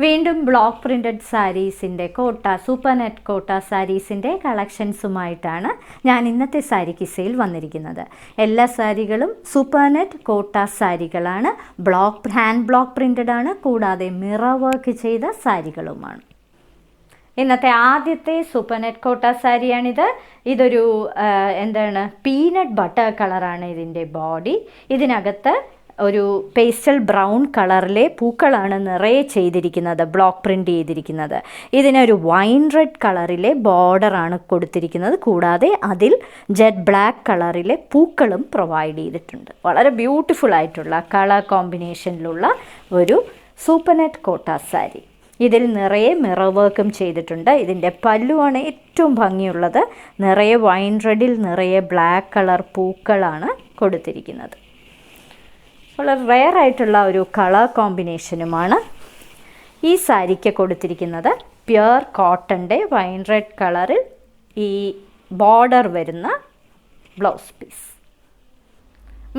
വീണ്ടും block printed സാരീസിൻ്റെ super net Kota സാരീസിൻ്റെ കളക്ഷൻസുമായിട്ടാണ് ഞാൻ ഇന്നത്തെ സാരി കിസയിൽ വന്നിരിക്കുന്നത്. എല്ലാ സാരികളും സൂപ്പർ നെറ്റ് കോട്ട സാരികളാണ്. ഹാൻഡ് ബ്ലോക്ക് പ്രിൻറ്റഡ് ആണ്, കൂടാതെ മിറർ വർക്ക് ചെയ്ത സാരികളുമാണ്. ഇന്നത്തെ ആദ്യത്തെ സൂപ്പർ നെറ്റ് കോട്ട സാരിയാണിത്. ഇതൊരു പീനട്ട് ബട്ടർ കളറാണ് ഇതിൻ്റെ ബോഡി. ഇതിനകത്ത് ഒരു പേസ്റ്റൽ ബ്രൗൺ കളറിലെ പൂക്കളാണ് നിറയെ ചെയ്തിരിക്കുന്നത്, ബ്ലോക്ക് പ്രിൻ്റ് ചെയ്തിരിക്കുന്നത്. ഇതിനൊരു വൈൻ റെഡ് കളറിലെ ബോർഡറാണ് കൊടുത്തിരിക്കുന്നത്, കൂടാതെ അതിൽ ജെറ്റ് ബ്ലാക്ക് കളറിലെ പൂക്കളും പ്രൊവൈഡ് ചെയ്തിട്ടുണ്ട്. വളരെ ബ്യൂട്ടിഫുൾ ആയിട്ടുള്ള കളർ കോമ്പിനേഷനിലുള്ള ഒരു സൂപ്പർ നെറ്റ് കോട്ട സാരി. ഇതിൽ നിറയെ മിറർ വർക്കും ചെയ്തിട്ടുണ്ട്. ഇതിൻ്റെ പല്ലുവാണ് ഏറ്റവും ഭംഗിയുള്ളത്. നിറയെ വൈൻ റെഡിൽ നിറയെ ബ്ലാക്ക് കളർ പൂക്കളാണ് കൊടുത്തിരിക്കുന്നത്. വളരെ റെയർ ആയിട്ടുള്ള ഒരു കളർ കോമ്പിനേഷനുമാണ് ഈ സാരിക്ക് കൊടുത്തിരിക്കുന്നത്. പ്യുർ കോട്ടൻ്റെ വൈൻ റെഡ് കളറിൽ ഈ ബോർഡർ വരുന്ന ബ്ലൗസ് പീസ്.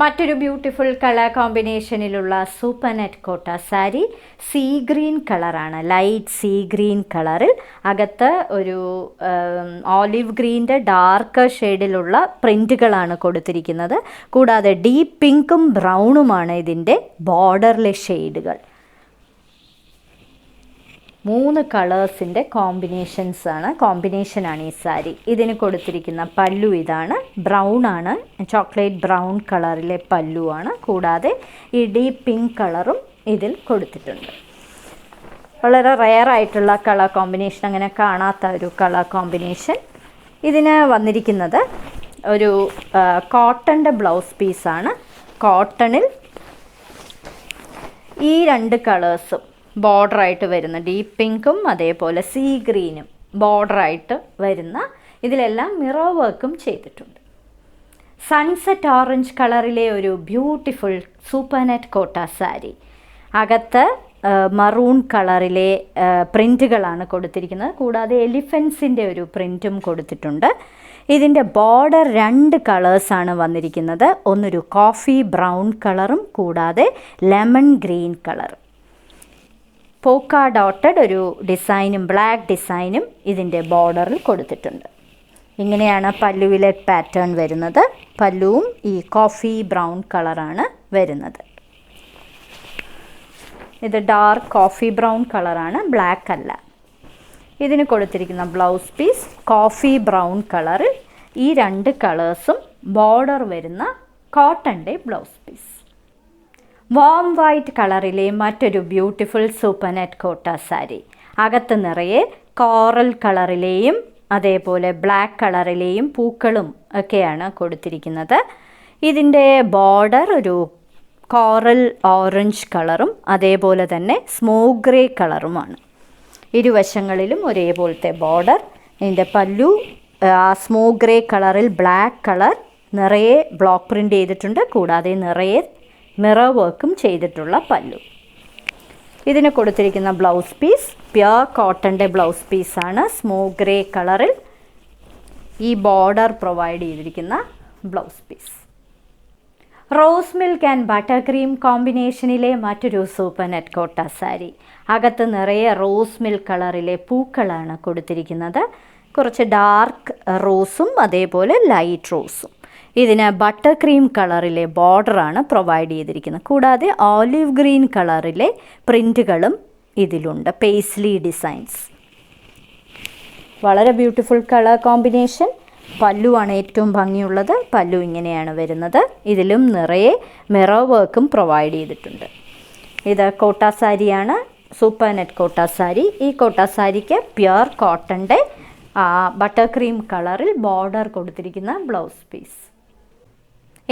മറ്റൊരു ബ്യൂട്ടിഫുൾ കളർ കോമ്പിനേഷനിലുള്ള സൂപ്പർ നെറ്റ് കോട്ട സാരി സീ ഗ്രീൻ കളറാണ്. ലൈറ്റ് സീ ഗ്രീൻ കളറിൽ അകത്ത് ഒരു ഓലിവ് ഗ്രീൻ്റെ ഡാർക്ക് ഷെയ്ഡിലുള്ള പ്രിൻറ്റുകളാണ് കൊടുത്തിരിക്കുന്നത്. കൂടാതെ ഡീപ്പ് പിങ്കും ബ്രൗണുമാണ് ഇതിൻ്റെ ബോർഡറിലെ ഷെയ്ഡുകൾ. 3 കളേഴ്സിൻ്റെ കോമ്പിനേഷനാണ് ഈ സാരി. ഇതിന് കൊടുത്തിരിക്കുന്ന പല്ലു ഇതാണ്. ബ്രൗൺ ആണ്, ചോക്ലേറ്റ് ബ്രൗൺ കളറിലെ പല്ലുവാണ്. കൂടാതെ ഈ ഡീപ്പ് പിങ്ക് കളറും ഇതിൽ കൊടുത്തിട്ടുണ്ട്. വളരെ റെയർ ആയിട്ടുള്ള കളർ കോമ്പിനേഷൻ, അങ്ങനെ കാണാത്ത ഒരു കളർ കോമ്പിനേഷൻ. ഇതിന് വന്നിരിക്കുന്നത് ഒരു കോട്ടൻ്റെ ബ്ലൗസ് പീസാണ്. കോട്ടണിൽ ഈ 2 കളേഴ്സും ബോർഡറായിട്ട് വരുന്ന ഡീപ്പ് പിങ്കും അതേപോലെ സീ ഗ്രീനും ബോർഡറായിട്ട് വരുന്ന, ഇതിലെല്ലാം മിറർ വർക്കും ചെയ്തിട്ടുണ്ട്. സൺസെറ്റ് ഓറഞ്ച് കളറിലെ ഒരു ബ്യൂട്ടിഫുൾ സൂപ്പർ നെറ്റ് കോട്ട സാരി. അകത്ത് മറൂൺ കളറിലെ പ്രിൻറ്റുകളാണ് കൊടുത്തിരിക്കുന്നത്. കൂടാതെ എലിഫൻസിൻ്റെ ഒരു പ്രിൻറ്റും കൊടുത്തിട്ടുണ്ട്. ഇതിൻ്റെ ബോർഡർ 2 കളേഴ്സാണ് വന്നിരിക്കുന്നത്. ഒന്നൊരു കോഫി ബ്രൗൺ കളറും കൂടാതെ ലെമൺ ഗ്രീൻ കളറും. പോക്ക ഡോട്ടഡ് ഒരു ഡിസൈനും ബ്ലാക്ക് ഡിസൈനും ഇതിൻ്റെ ബോർഡറിൽ കൊടുത്തിട്ടുണ്ട്. ഇങ്ങനെയാണ് പല്ലുവിലെ പാറ്റേൺ വരുന്നത്. പല്ലുവും ഈ കോഫി ബ്രൗൺ കളറാണ് വരുന്നത്. ഇത് ഡാർക്ക് കോഫി ബ്രൗൺ കളറാണ്, ബ്ലാക്ക് അല്ല. ഇതിന് കൊടുത്തിരിക്കുന്ന ബ്ലൗസ് പീസ് കോഫി ബ്രൗൺ കളറിൽ ഈ 2 കളേഴ്സും ബോർഡർ വരുന്ന കോട്ടൻ്റെ ബ്ലൗസ് പീസ്. വാം വൈറ്റ് കളറിലെ മറ്റൊരു ബ്യൂട്ടിഫുൾ സൂപ്പർ നെറ്റ് കോട്ട സാരി. അകത്ത് നിറയെ കോറൽ കളറിലെയും അതേപോലെ ബ്ലാക്ക് കളറിലെയും പൂക്കളും ഒക്കെയാണ് കൊടുത്തിരിക്കുന്നത്. ഇതിൻ്റെ ബോർഡർ ഒരു കോറൽ ഓറഞ്ച് കളറും അതേപോലെ തന്നെ സ്മോക്ക് ഗ്രേ കളറുമാണ്. ഇരുവശങ്ങളിലും ഒരേപോലത്തെ ബോർഡർ. ഇതിൻ്റെ പല്ലു സ്മോക്ക് ഗ്രേ കളറിൽ ബ്ലാക്ക് കളർ നിറയെ ബ്ലോക്ക് പ്രിൻ്റ് ചെയ്തിട്ടുണ്ട്. കൂടാതെ നിറയെ മിറർ വർക്കും ചെയ്തിട്ടുള്ള പല്ലു. ഇതിന് കൊടുത്തിരിക്കുന്ന ബ്ലൗസ് പീസ് പ്യുർ കോട്ടൻ്റെ ബ്ലൗസ് പീസാണ്. സ്മോക്ക് ഗ്രേ കളറിൽ ഈ ബോർഡർ പ്രൊവൈഡ് ചെയ്തിരിക്കുന്ന blouse piece. Rose milk and butter cream കോമ്പിനേഷനിലെ മറ്റൊരു സൂപ്പർ നെറ്റ് കോട്ട സാരി. അകത്ത് നിറയെ റോസ് മിൽക്ക് കളറിലെ പൂക്കളാണ് കൊടുത്തിരിക്കുന്നത്. കുറച്ച് ഡാർക്ക് റോസും അതേപോലെ ലൈറ്റ് റോസും. ഇതിന് ബട്ടർ ക്രീം കളറിലെ ബോർഡറാണ് പ്രൊവൈഡ് ചെയ്തിരിക്കുന്നത്. കൂടാതെ ഓലിവ് ഗ്രീൻ കളറിലെ പ്രിൻറ്റുകളും ഇതിലുണ്ട്, പേസ്ലി ഡിസൈൻസ്. വളരെ ബ്യൂട്ടിഫുൾ കളർ കോമ്പിനേഷൻ. പല്ലുവാണ് ഏറ്റവും ഭംഗിയുള്ളത്. പല്ലു ഇങ്ങനെയാണ് വരുന്നത്. ഇതിലും നിറയെ മിറർ വർക്കും പ്രൊവൈഡ് ചെയ്തിട്ടുണ്ട്. ഇത് കോട്ട സാരിയാണ്, സൂപ്പർ നെറ്റ് കോട്ട സാരി. ഈ കോട്ട സാരിക്ക് പ്യുർ കോട്ടൻ്റെ ബട്ടർ ക്രീം കളറിൽ ബോർഡർ കൊടുത്തിരിക്കുന്ന ബ്ലൗസ് പീസ്.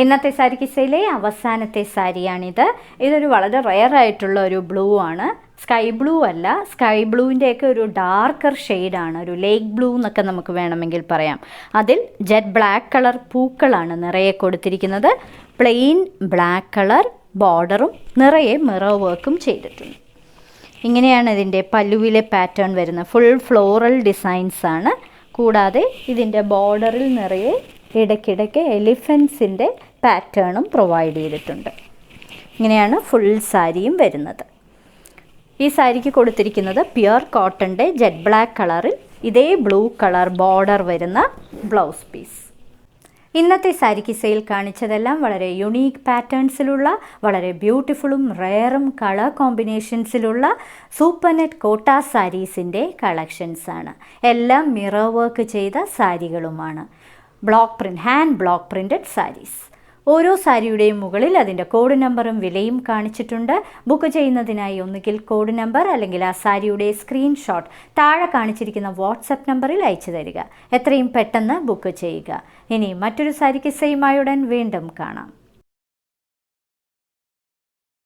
ഇന്നത്തെ സാരി കിസയിലെ അവസാനത്തെ സാരിയാണിത്. ഇതൊരു വളരെ റെയർ ആയിട്ടുള്ള ഒരു ബ്ലൂ ആണ്. സ്കൈ ബ്ലൂ അല്ല, സ്കൈ ബ്ലൂവിൻ്റെയൊക്കെ ഒരു ഡാർക്കർ ഷെയ്ഡാണ്, ഒരു ലേക്ക് ബ്ലൂ എന്നൊക്കെ നമുക്ക് വേണമെങ്കിൽ പറയാം. അതിൽ ജെറ്റ് ബ്ലാക്ക് കളർ പൂക്കളാണ് നിറയെ കൊടുത്തിരിക്കുന്നത്. പ്ലെയിൻ ബ്ലാക്ക് കളർ ബോർഡറും നിറയെ മിറർ വർക്കും ചെയ്തിട്ടുണ്ട്. ഇങ്ങനെയാണ് ഇതിൻ്റെ പല്ലുവിലെ പാറ്റേൺ വരുന്നത്. ഫുൾ ഫ്ലോറൽ ഡിസൈൻസ് ആണ്. കൂടാതെ ഇതിൻ്റെ ബോർഡറിൽ നിറയെ ഇടയ്ക്കിടയ്ക്ക് എലിഫൻസിൻ്റെ പാറ്റേണും പ്രൊവൈഡ് ചെയ്തിട്ടുണ്ട്. ഇങ്ങനെയാണ് ഫുൾ സാരിയും വരുന്നത്. ഈ സാരിക്ക് കൊടുത്തിരിക്കുന്നത് പ്യുർ കോട്ടൻ്റെ ജെറ്റ് ബ്ലാക്ക് കളറിൽ ഇതേ ബ്ലൂ കളർ ബോർഡർ വരുന്ന ബ്ലൗസ് പീസ്. ഇന്നത്തെ സാരി കിസയിൽ കാണിച്ചതെല്ലാം വളരെ യുണീക്ക് പാറ്റേൺസിലുള്ള വളരെ ബ്യൂട്ടിഫുള്ളും റെയറും കളർ കോമ്പിനേഷൻസിലുള്ള സൂപ്പർ നെറ്റ് കോട്ട സാരീസിൻ്റെ കളക്ഷൻസാണ്. എല്ലാം മിറർ വർക്ക് ചെയ്ത സാരികളുമാണ്. Hand block printed saris. ഓരോ സാരിയുടെയും മുകളിൽ അതിൻ്റെ കോഡ് നമ്പറും വിലയും കാണിച്ചിട്ടുണ്ട്. ബുക്ക് ചെയ്യുന്നതിനായി ഒന്നുകിൽ കോഡ് നമ്പർ അല്ലെങ്കിൽ ആ സാരിയുടെ സ്ക്രീൻഷോട്ട് താഴെ കാണിച്ചിരിക്കുന്ന വാട്സപ്പ് നമ്പറിൽ അയച്ചു തരിക. എത്രയും പെട്ടെന്ന് ബുക്ക് ചെയ്യുക. ഇനി മറ്റൊരു സാരി കിസ്സയുമായി ഉടൻ വീണ്ടും കാണാം.